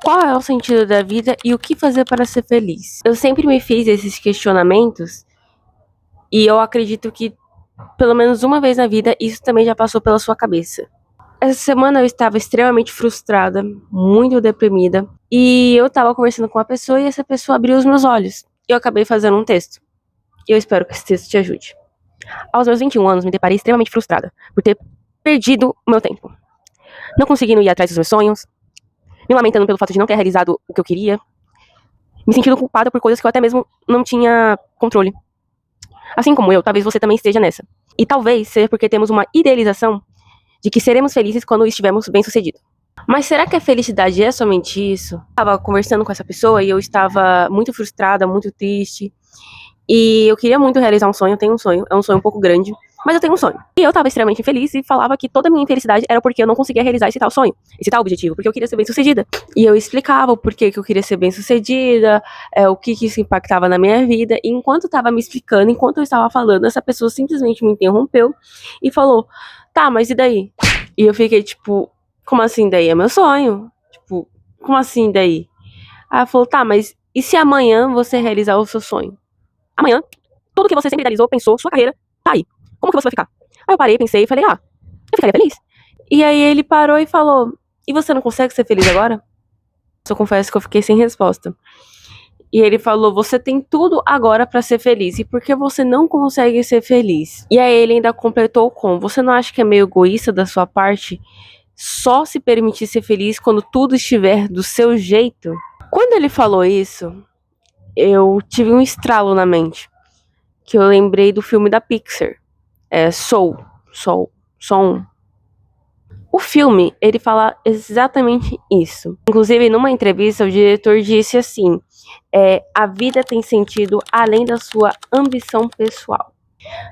Qual é o sentido da vida e o que fazer para ser feliz? Eu sempre me fiz esses questionamentos e eu acredito que pelo menos uma vez na vida isso também já passou pela sua cabeça. Essa semana eu estava extremamente frustrada, muito deprimida, e eu estava conversando com uma pessoa e essa pessoa abriu os meus olhos. E eu acabei fazendo um texto. E eu espero que esse texto te ajude. Aos meus 21 anos, me deparei extremamente frustrada por ter perdido o meu tempo. Não conseguindo ir atrás dos meus sonhos, me lamentando pelo fato de não ter realizado o que eu queria, me sentindo culpada por coisas que eu até mesmo não tinha controle. Assim como eu, talvez você também esteja nessa. E talvez seja porque temos uma idealização de que seremos felizes quando estivermos bem-sucedidos. Mas será que a felicidade é somente isso? Eu estava conversando com essa pessoa e eu estava muito frustrada, muito triste. E eu queria muito realizar um sonho, eu tenho um sonho, é um sonho um pouco grande, mas eu tenho um sonho. E eu estava extremamente infeliz e falava que toda a minha infelicidade era porque eu não conseguia realizar esse tal sonho, esse tal objetivo, porque eu queria ser bem-sucedida. E eu explicava o porquê que eu queria ser bem-sucedida, o que isso impactava na minha vida, e enquanto estava me explicando, enquanto eu estava falando, essa pessoa simplesmente me interrompeu e falou, tá, mas e daí? E eu fiquei tipo, como assim daí? É meu sonho? Tipo, como assim daí? Aí ela falou, tá, mas e se amanhã você realizar o seu sonho? Amanhã, tudo que você sempre idealizou, pensou, sua carreira, tá aí. Como que você vai ficar? Aí eu parei, pensei e falei, eu ficaria feliz. E aí ele parou e falou, e você não consegue ser feliz agora? Eu confesso que eu fiquei sem resposta. E ele falou, você tem tudo agora pra ser feliz, e por que você não consegue ser feliz? E aí ele ainda completou com, você não acha que é meio egoísta da sua parte só se permitir ser feliz quando tudo estiver do seu jeito? Quando ele falou isso, eu tive um estralo na mente, que eu lembrei do filme da Pixar, Soul. O filme, ele fala exatamente isso. Inclusive, numa entrevista, o diretor disse assim, a vida tem sentido além da sua ambição pessoal.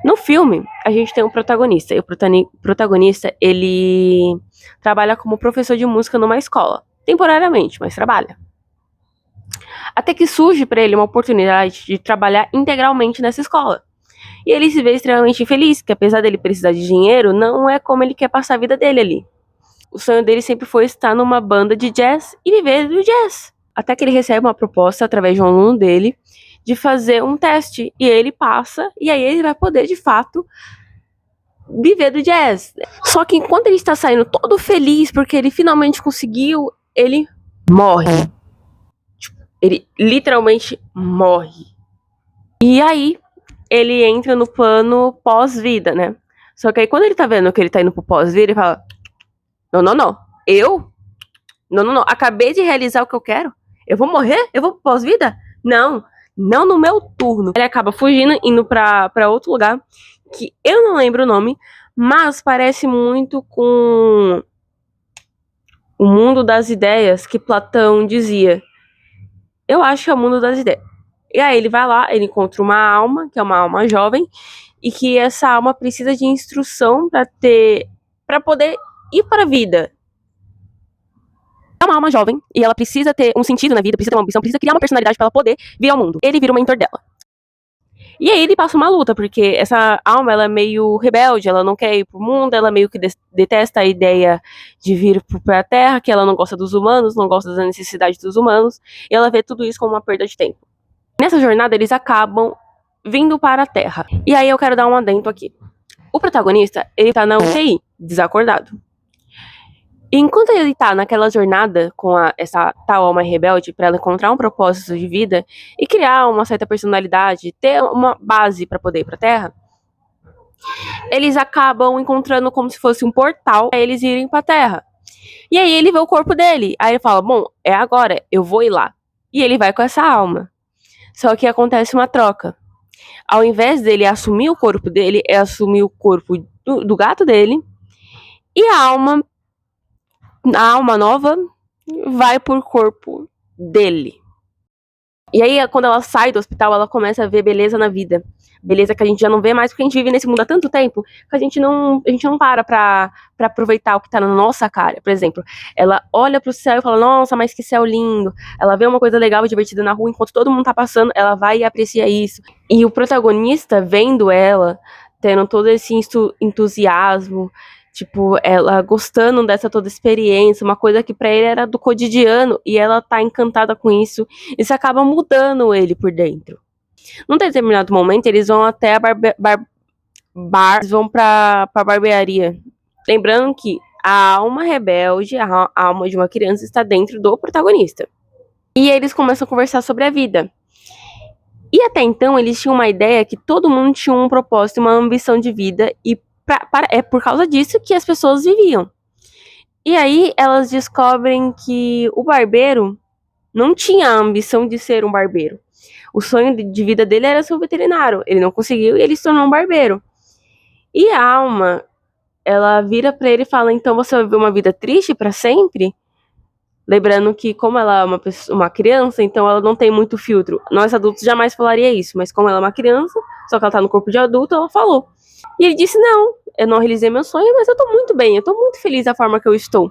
No filme, a gente tem um protagonista, e o protagonista, ele trabalha como professor de música numa escola, temporariamente, mas trabalha. Até que surge para ele uma oportunidade de trabalhar integralmente nessa escola. E ele se vê extremamente infeliz, que apesar dele precisar de dinheiro, não é como ele quer passar a vida dele ali. O sonho dele sempre foi estar numa banda de jazz e viver do jazz. Até que ele recebe uma proposta através de um aluno dele de fazer um teste. E ele passa, e aí ele vai poder, de fato, viver do jazz. Só que enquanto ele está saindo todo feliz porque ele finalmente conseguiu, ele morre. Ele literalmente morre. E aí, ele entra no plano pós-vida, né? Só que aí quando ele tá vendo que ele tá indo pro pós-vida, ele fala, não, eu? Não, acabei de realizar o que eu quero? Eu vou morrer? Eu vou pro pós-vida? Não no meu turno. Ele acaba fugindo, indo pra outro lugar, que eu não lembro o nome, mas parece muito com o mundo das ideias que Platão dizia. Eu acho que é o mundo das ideias. E aí ele vai lá, ele encontra uma alma, que é uma alma jovem, e que essa alma precisa de instrução para poder ir para a vida. É uma alma jovem e ela precisa ter um sentido na vida, precisa ter uma ambição, precisa criar uma personalidade para ela poder vir ao mundo. Ele vira o mentor dela. E aí ele passa uma luta, porque essa alma ela é meio rebelde, ela não quer ir pro mundo, ela meio que detesta a ideia de vir para a Terra, que ela não gosta dos humanos, não gosta das necessidades dos humanos, e ela vê tudo isso como uma perda de tempo. Nessa jornada eles acabam vindo para a Terra. E aí eu quero dar um adendo aqui. O protagonista, ele tá na UTI, desacordado. E enquanto ele tá naquela jornada com essa tal alma rebelde para ela encontrar um propósito de vida e criar uma certa personalidade, ter uma base para poder ir pra Terra, eles acabam encontrando como se fosse um portal para eles irem pra Terra. E aí ele vê o corpo dele. Aí ele fala, bom, é agora, eu vou ir lá. E ele vai com essa alma. Só que acontece uma troca. Ao invés dele assumir o corpo dele, é assumir o corpo do gato dele. E a alma nova vai pro corpo dele. E aí, quando ela sai do hospital, ela começa a ver beleza na vida. Beleza que a gente já não vê mais, porque a gente vive nesse mundo há tanto tempo que a gente não para pra aproveitar o que tá na nossa cara. Por exemplo, ela olha pro céu e fala, nossa, mas que céu lindo. Ela vê uma coisa legal e divertida na rua, enquanto todo mundo tá passando, ela vai e aprecia isso. E o protagonista, vendo ela, tendo todo esse entusiasmo, Tipo, ela gostando dessa toda experiência, uma coisa que pra ele era do cotidiano, e ela tá encantada com isso. Isso acaba mudando ele por dentro. Num determinado momento, eles vão até a eles vão pra barbearia. Lembrando que a alma rebelde, a alma de uma criança, está dentro do protagonista. E eles começam a conversar sobre a vida. E até então, eles tinham uma ideia que todo mundo tinha um propósito, uma ambição de vida, e é por causa disso que as pessoas viviam. E aí, elas descobrem que o barbeiro não tinha a ambição de ser um barbeiro. O sonho de vida dele era ser um veterinário. Ele não conseguiu e ele se tornou um barbeiro. E a alma, ela vira pra ele e fala: então você vai viver uma vida triste pra sempre? Lembrando que, como ela é uma criança, então ela não tem muito filtro. Nós adultos jamais falaria isso, mas como ela é uma criança, só que ela tá no corpo de adulto, ela falou. E ele disse: não, eu não realizei meu sonho, mas eu tô muito bem, eu tô muito feliz da forma que eu estou.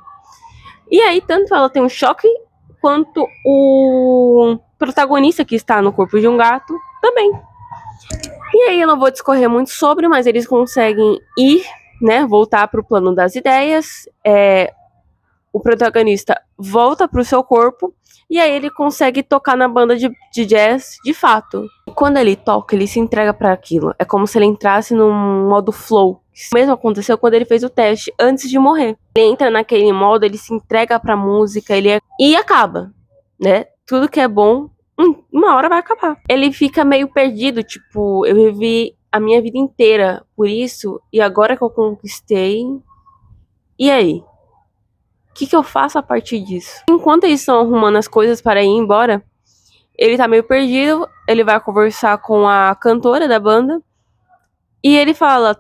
E aí, tanto ela tem um choque, quanto o protagonista que está no corpo de um gato também. E aí eu não vou discorrer muito sobre, mas eles conseguem ir, né, voltar pro plano das ideias. O protagonista volta pro seu corpo e aí ele consegue tocar na banda de jazz de fato. E quando ele toca, ele se entrega para aquilo. É como se ele entrasse num modo flow. Isso mesmo aconteceu quando ele fez o teste antes de morrer. Ele entra naquele modo, ele se entrega pra música, e acaba, né? Tudo que é bom, uma hora vai acabar. Ele fica meio perdido, tipo, eu vivi a minha vida inteira por isso e agora que eu conquistei, e aí? O que eu faço a partir disso? Enquanto eles estão arrumando as coisas para ir embora, ele tá meio perdido, ele vai conversar com a cantora da banda, e ele fala: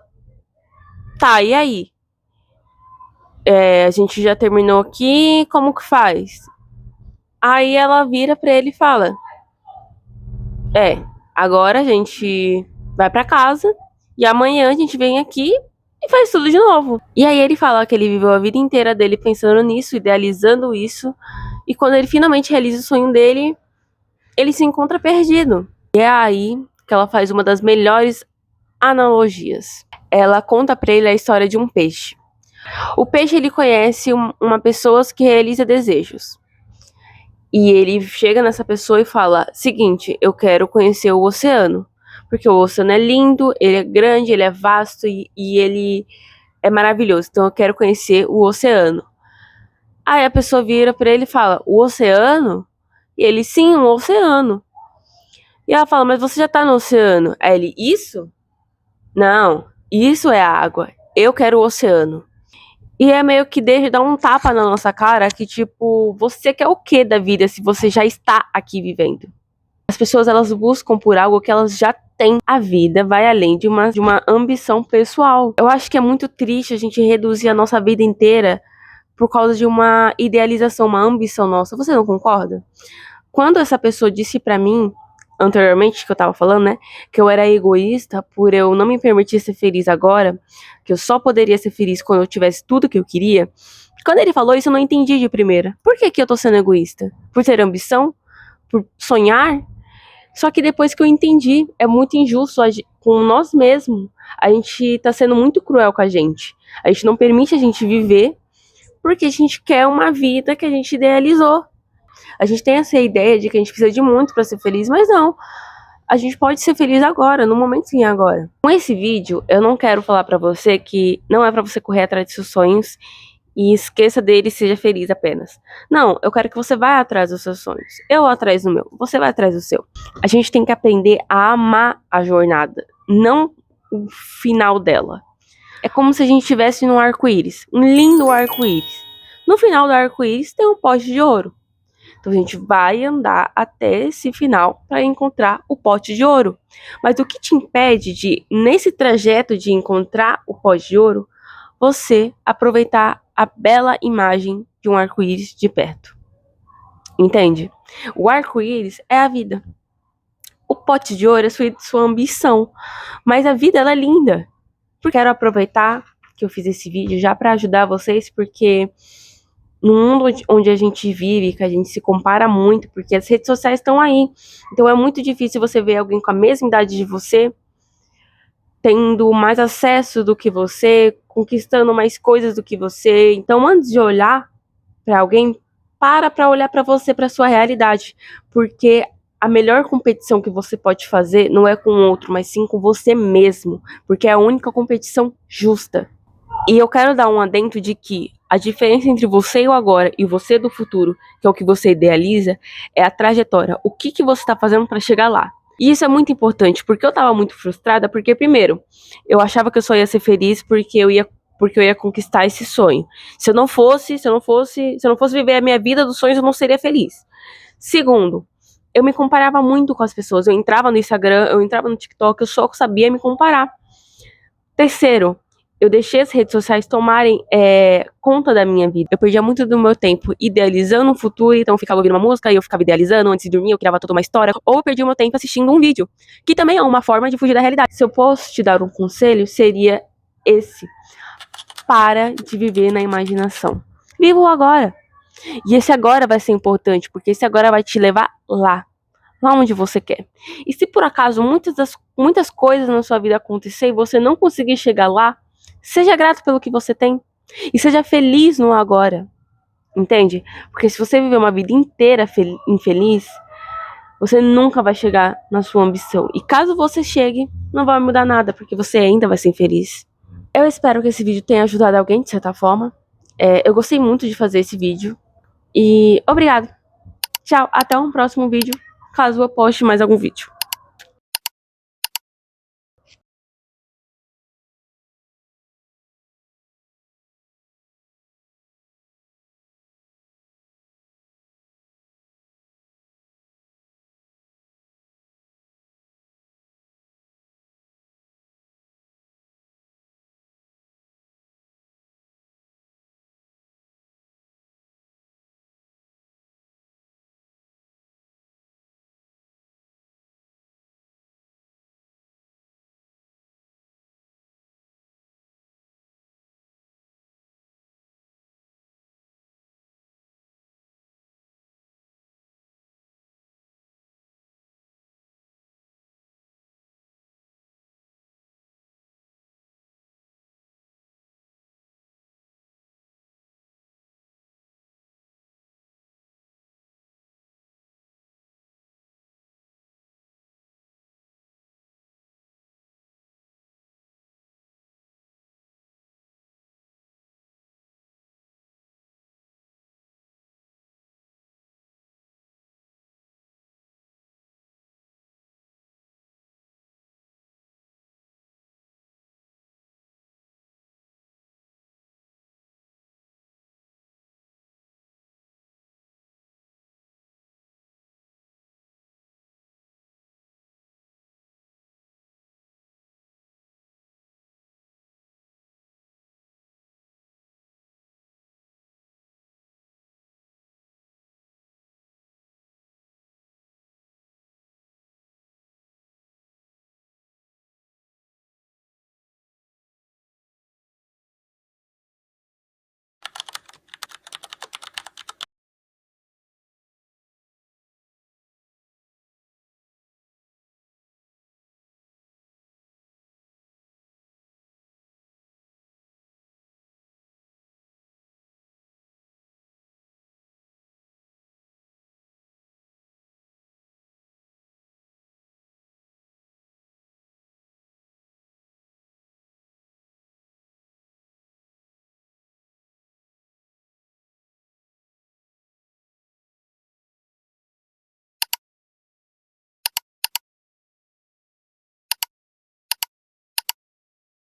tá, e aí? A gente já terminou aqui, como que faz? Aí ela vira pra ele e fala: agora a gente vai pra casa, e amanhã a gente vem aqui e faz tudo de novo. E aí ele fala que ele viveu a vida inteira dele pensando nisso, idealizando isso, e quando ele finalmente realiza o sonho dele, ele se encontra perdido. E é aí que ela faz uma das melhores analogias. Ela conta pra ele a história de um peixe. O peixe, ele conhece uma pessoa que realiza desejos. E ele chega nessa pessoa e fala: seguinte, eu quero conhecer o oceano. Porque o oceano é lindo, ele é grande, ele é vasto e ele é maravilhoso. Então eu quero conhecer o oceano. Aí a pessoa vira pra ele e fala: o oceano? E ele: sim, o oceano. E ela fala: mas você já tá no oceano? Aí ele: isso? Não, isso é água. Eu quero o oceano. E é meio que dá um tapa na nossa cara que, tipo, você quer o que da vida se você já está aqui vivendo? As pessoas, elas buscam por algo que elas já têm. A vida vai além de uma ambição pessoal. Eu acho que é muito triste a gente reduzir a nossa vida inteira por causa de uma idealização, uma ambição nossa. Você não concorda? Quando essa pessoa disse pra mim, anteriormente, que eu tava falando, né, que eu era egoísta por eu não me permitir ser feliz agora, que eu só poderia ser feliz quando eu tivesse tudo que eu queria, quando ele falou isso eu não entendi de primeira. Por que eu tô sendo egoísta? Por ter ambição? Por sonhar? Só que depois que eu entendi, é muito injusto com nós mesmos. A gente tá sendo muito cruel com a gente. A gente não permite a gente viver porque a gente quer uma vida que a gente idealizou. A gente tem essa ideia de que a gente precisa de muito para ser feliz, mas não. A gente pode ser feliz agora, no momento sim agora. Com esse vídeo, eu não quero falar pra você que não é pra você correr atrás de seus sonhos e esqueça dele e seja feliz apenas. Não, eu quero que você vá atrás dos seus sonhos. Eu vou atrás do meu, você vai atrás do seu. A gente tem que aprender a amar a jornada, não o final dela. É como se a gente estivesse num arco-íris, um lindo arco-íris. No final do arco-íris tem um pote de ouro. Então a gente vai andar até esse final para encontrar o pote de ouro. Mas o que te impede de, nesse trajeto de encontrar o pote de ouro, você aproveitar a bela imagem de um arco-íris de perto? Entende? O arco-íris é a vida. O pote de ouro é sua ambição. Mas a vida, ela é linda. Porque quero aproveitar que eu fiz esse vídeo já para ajudar vocês, porque no mundo onde a gente vive, que a gente se compara muito, porque as redes sociais estão aí. Então é muito difícil você ver alguém com a mesma idade de você tendo mais acesso do que você, conquistando mais coisas do que você. Então, antes de olhar para alguém, para olhar para você, para sua realidade, porque a melhor competição que você pode fazer não é com o outro, mas sim com você mesmo, porque é a única competição justa. E eu quero dar um adendo de que a diferença entre você e o agora e você do futuro, que é o que você idealiza, é a trajetória. O que que você está fazendo para chegar lá? E isso é muito importante, porque eu estava muito frustrada, porque primeiro, eu achava que eu só ia ser feliz porque eu ia conquistar esse sonho. Se eu não fosse viver a minha vida dos sonhos, eu não seria feliz. Segundo, eu me comparava muito com as pessoas. Eu entrava no Instagram, eu entrava no TikTok, eu só sabia me comparar. Terceiro, eu deixei as redes sociais tomarem conta da minha vida. Eu perdia muito do meu tempo idealizando um futuro, então eu ficava ouvindo uma música e eu ficava idealizando antes de dormir, eu criava toda uma história. Ou eu perdi o meu tempo assistindo um vídeo, que também é uma forma de fugir da realidade. Se eu posso te dar um conselho, seria esse: para de viver na imaginação. Viva o agora. E esse agora vai ser importante, porque esse agora vai te levar lá onde você quer. E se por acaso muitas coisas na sua vida acontecer e você não conseguir chegar lá, seja grato pelo que você tem e seja feliz no agora, entende? Porque se você viver uma vida inteira infeliz, você nunca vai chegar na sua ambição. E caso você chegue, não vai mudar nada, porque você ainda vai ser infeliz. Eu espero que esse vídeo tenha ajudado alguém de certa forma. Eu gostei muito de fazer esse vídeo. E obrigado. Tchau, até um próximo vídeo, caso eu poste mais algum vídeo.